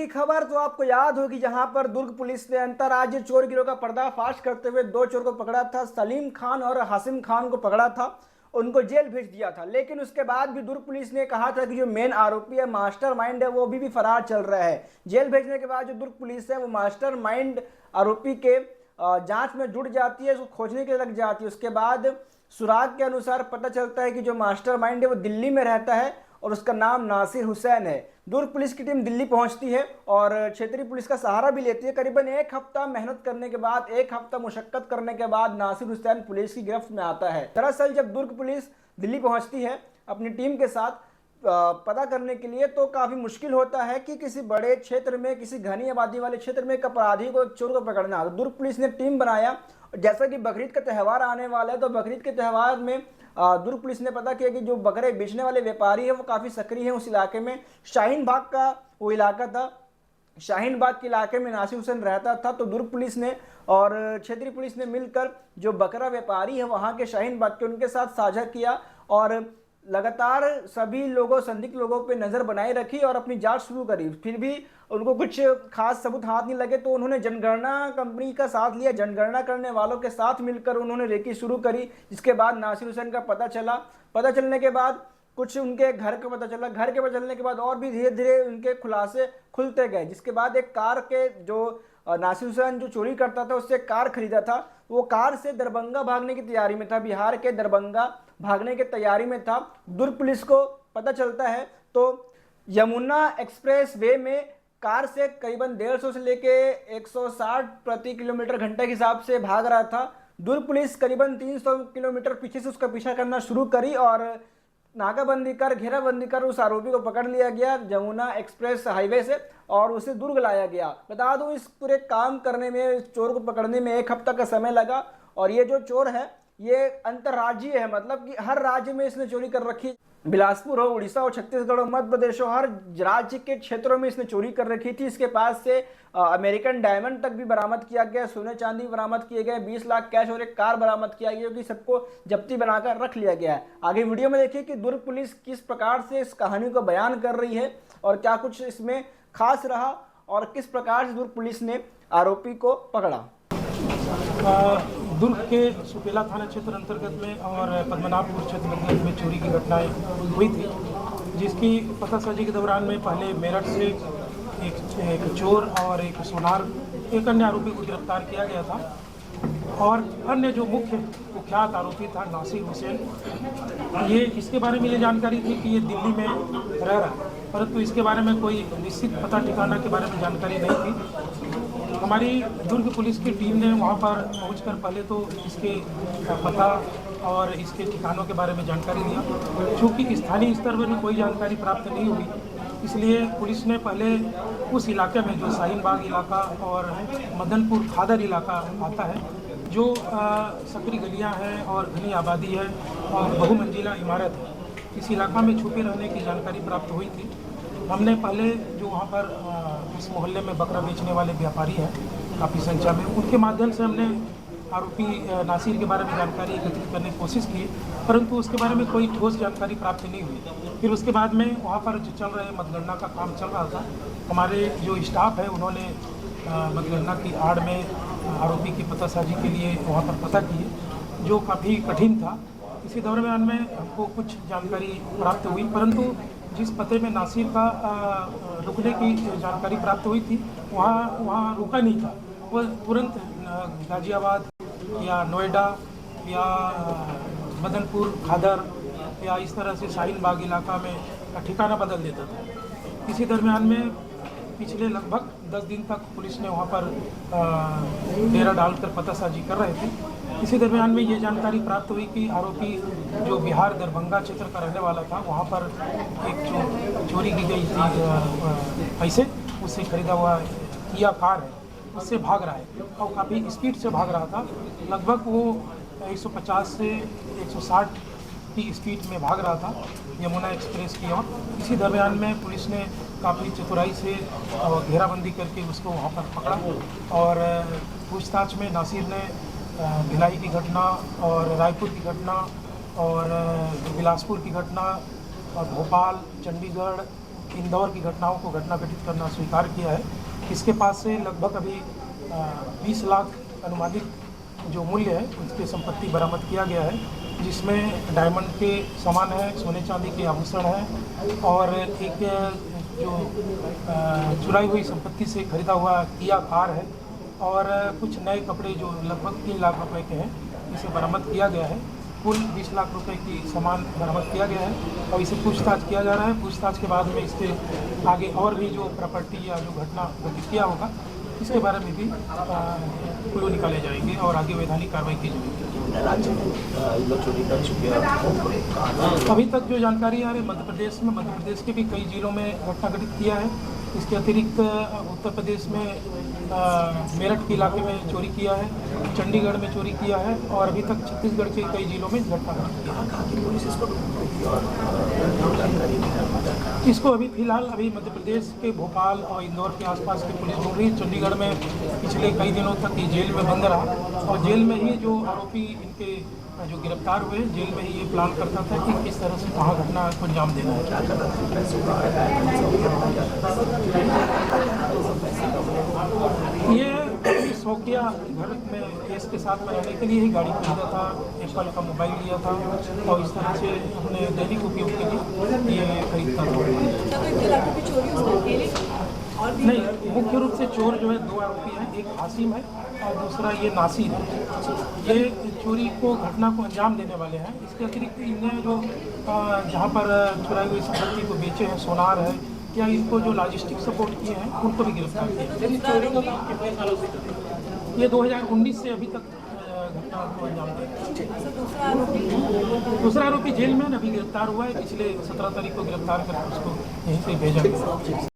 खबर तो आपको याद होगी, जहां पर दुर्ग पुलिस ने अंतर्राज्यीय चोर गिरोह का पर्दाफाश करते हुए दो चोर को पकड़ा था। सलीम खान और हासिम खान को पकड़ा था, उनको जेल भेज दिया था। लेकिन उसके बाद भी दुर्ग पुलिस ने कहा था कि जो मेन आरोपी है, मास्टरमाइंड है, वो भी फरार चल रहा है। जेल भेजने के बाद जो दुर्ग पुलिस है वो मास्टरमाइंड आरोपी के जांच में जुट जाती है, उसको खोजने के लिए लग जाती है। उसके बाद सुराग के अनुसार पता चलता है कि जो मास्टरमाइंड है वो दिल्ली में रहता है और उसका नाम नासिर हुसैन है। दुर्ग पुलिस की टीम दिल्ली पहुंचती है और क्षेत्रीय पुलिस का सहारा भी लेती है। करीबन एक हफ्ता मेहनत करने के बाद, एक हफ्ता मुशक्कत करने के बाद नासिर हुसैन पुलिस की गिरफ्त में आता है। दरअसल जब दुर्ग पुलिस दिल्ली पहुंचती है अपनी टीम के साथ पता करने के लिए, तो काफ़ी मुश्किल होता है कि किसी बड़े क्षेत्र में, किसी घनी आबादी वाले क्षेत्र में एक अपराधी को, एक चोर को पकड़ना। तो दुर्ग पुलिस ने टीम बनाया। जैसा कि बकरीद का त्यौहार आने वाला है, तो बकरीद के त्यौहार में दुर्ग पुलिस ने पता किया कि जो बकरे बेचने वाले व्यापारी हैं वो काफ़ी सक्रिय हैं उस इलाके में। शाहीन बाग का वो इलाका था, शाहीन बाग के इलाके में नासिर हुसैन रहता था। तो दुर्ग पुलिस ने और क्षेत्रीय पुलिस ने मिलकर जो बकरा व्यापारी है वहाँ के, शाहीन बाग के, उनके साथ साझा किया और लगातार सभी लोगों, संदिग्ध लोगों पे नज़र बनाए रखी और अपनी जांच शुरू करी। फिर भी उनको कुछ खास सबूत हाथ नहीं लगे, तो उन्होंने जनगणना कंपनी का साथ लिया। जनगणना करने वालों के साथ मिलकर उन्होंने रेकी शुरू करी, जिसके बाद नासिर हुसैन का पता चला। पता चलने के बाद कुछ उनके घर का पता चला। घर के पता चलने के बाद और भी धीरे धीरे उनके खुलासे खुलते गए, जिसके बाद एक कार के, जो नासिर हुसैन जो चोरी करता था उससे कार खरीदा था, वो कार से दरभंगा भागने की तैयारी में था, बिहार के दरभंगा भागने की तैयारी में था। दुर्ग पुलिस को पता चलता है तो यमुना एक्सप्रेस वे में कार से करीबन 150 से लेके 160 प्रति किलोमीटर घंटे के हिसाब से भाग रहा था। दुर्ग पुलिस करीबन 300 किलोमीटर पीछे से उसका पीछा करना शुरू करी और नाकाबंदी कर, घेराबंदी कर उस आरोपी को पकड़ लिया गया यमुना एक्सप्रेस हाईवे से और उसे दुर्ग लाया गया। बता दूं, इस पूरे काम करने में, इस चोर को पकड़ने में एक हफ्ता का समय लगा। और ये जो चोर है ये अंतर्राज्यीय है, मतलब कि हर राज्य में इसने चोरी कर रखी। बिलासपुर हो, उड़ीसा हो, छत्तीसगढ़ हो, मध्य प्रदेश हो, हर राज्य के क्षेत्रों में इसने चोरी कर रखी थी। इसके पास से अमेरिकन डायमंड तक भी बरामद किया गया, सोने चांदी बरामद किए गए, 20 लाख कैश और एक कार बरामद किया गया, कि सबको जब्ती बनाकर रख लिया गया है। आगे वीडियो में देखिए कि दुर्ग पुलिस किस प्रकार से इस कहानी को बयान कर रही है और क्या कुछ इसमें खास रहा और किस प्रकार से दुर्ग पुलिस ने आरोपी को पकड़ा। दुर्ग के सुपेला थाना क्षेत्र अंतर्गत में और पद्मनाभपुर क्षेत्र अंतर्गत में चोरी की घटनाएं हुई थी, जिसकी पतासाजी के दौरान में पहले मेरठ से एक चोर और एक सोनार, एक अन्य आरोपी को गिरफ्तार किया गया था। और अन्य जो मुख्य कुख्यात आरोपी था नासिर हुसैन, ये इसके बारे में ये जानकारी थी कि ये दिल्ली में रह रहा है, परंतु इसके बारे में कोई निश्चित पता ठिकाना के बारे में जानकारी नहीं थी। हमारी दुर्ग पुलिस की टीम ने वहाँ पर पहुंचकर पहले तो इसके पता और इसके ठिकानों के बारे में जानकारी दिया। चूँकि स्थानीय स्तर पर कोई जानकारी प्राप्त नहीं हुई, इसलिए पुलिस ने पहले उस इलाके में, जो शाहीन बाग इलाका और मदनपुर खादर इलाका आता है, जो सकरी गलियाँ हैं और घनी आबादी है और बहुमंजिला इमारत है, इस इलाका में छुपे रहने की जानकारी प्राप्त हुई थी। हमने पहले जो वहाँ पर इस मोहल्ले में बकरा बेचने वाले व्यापारी हैं काफ़ी संख्या में, उनके माध्यम से हमने आरोपी नासिर के बारे में जानकारी एकत्रित करने की कोशिश की, परंतु उसके बारे में कोई ठोस जानकारी प्राप्त नहीं हुई। फिर उसके बाद में वहाँ पर जो चल रहे मतगणना का काम चल रहा था, हमारे जो स्टाफ है उन्होंने मतगणना की आड़ में आरोपी की पतासाजी के लिए वहाँ पर पता किए, जो काफ़ी कठिन था। इसी दौरान में हमको कुछ जानकारी प्राप्त हुई, परंतु जिस पते में नासिर का रुकने की जानकारी प्राप्त हुई थी, वहाँ रुका नहीं था। वो तुरंत गाजियाबाद या नोएडा या मदनपुर खादर या इस तरह से शाहीन बाग इलाका में ठिकाना बदल देता था। इसी दरमियान में पिछले लगभग 10 दिन तक पुलिस ने वहाँ पर डेरा डालकर पतासाजी कर रहे थे। इसी दरमियान में ये जानकारी प्राप्त हुई कि आरोपी जो बिहार दरभंगा क्षेत्र का रहने वाला था, वहाँ पर एक जो चोरी की गई थी पैसे, उससे खरीदा हुआ किया कार है, उससे भाग रहा है और काफ़ी स्पीड से भाग रहा था। लगभग वो 150 से 160 की स्पीड में भाग रहा था यमुना एक्सप्रेस की ओर। इसी दरमियान में पुलिस ने काफ़ी चतुराई से घेराबंदी करके उसको वहाँ पर पकड़ा और पूछताछ में नासिर ने भिलाई की घटना और रायपुर की घटना और बिलासपुर की घटना और भोपाल, चंडीगढ़ इंदौर की घटनाओं को घटना घटित करना स्वीकार किया है। इसके पास से लगभग अभी 20 लाख अनुमानित जो मूल्य है उसकी संपत्ति बरामद किया गया है, जिसमें डायमंड के सामान है, सोने चांदी के आभूषण है और एक जो चुराई हुई संपत्ति से खरीदा हुआ किया कार है और कुछ नए कपड़े जो लगभग 3 लाख रुपए के हैं, इसे बरामद किया गया है। कुल 20 लाख रुपए की सामान बरामद किया गया है और इसे पूछताछ किया जा रहा है। पूछताछ के बाद में इसके आगे और भी जो प्रॉपर्टी या जो घटना घटित किया होगा इसके बारे में भी क्लू निकाले जाएंगे और आगे वैधानिक कार्रवाई की जाएगी। राज्य में लोग चोरी कर चुके हैं। अभी तक जो जानकारी आ रही है मध्य प्रदेश के भी कई जिलों में घटना घटित किया है। इसके अतिरिक्त उत्तर प्रदेश में मेरठ के इलाके में चोरी किया है, चंडीगढ़ में चोरी किया है और अभी तक छत्तीसगढ़ के कई जिलों में घटना घटित किया है। पुलिस इसको इसको अभी फिलहाल मध्य प्रदेश के भोपाल और इंदौर के आसपास की पुलिस ढूंढ रही है। चंडीगढ़ में पिछले कई दिनों तक ये जेल में बंद रहा और जेल में ही जो आरोपी इनके जो गिरफ्तार हुए जेल में ही ये प्लान करता था कि किस तरह से वहाँ घटना को अंजाम देना है। ये शौकिया घर में केस के साथ में रहने के लिए ही गाड़ी खरीदा था, एप्पल का मोबाइल लिया था और इस तरह से अपने दैनिक उपयोग के लिए ये खरीदता था। नहीं, मुख्य रूप से चोर जो है 2 आरोपी हैं, एक हासिम है और दूसरा ये नासिर है। ये चोरी को घटना को अंजाम देने वाले हैं। इसके अतिरिक्त इन्हें जो जहाँ पर चुराई हुई संपत्ति को बेचे हैं, सोनार है या इनको जो लॉजिस्टिक सपोर्ट किए हैं उनको भी गिरफ्तार किया। ये 2019 से अभी तक घटना को अंजाम दिया। दूसरा आरोपी जेल में अभी गिरफ्तार हुआ है। पिछले 17 तारीख को गिरफ्तार करके उसको यहीं से भेजा गया।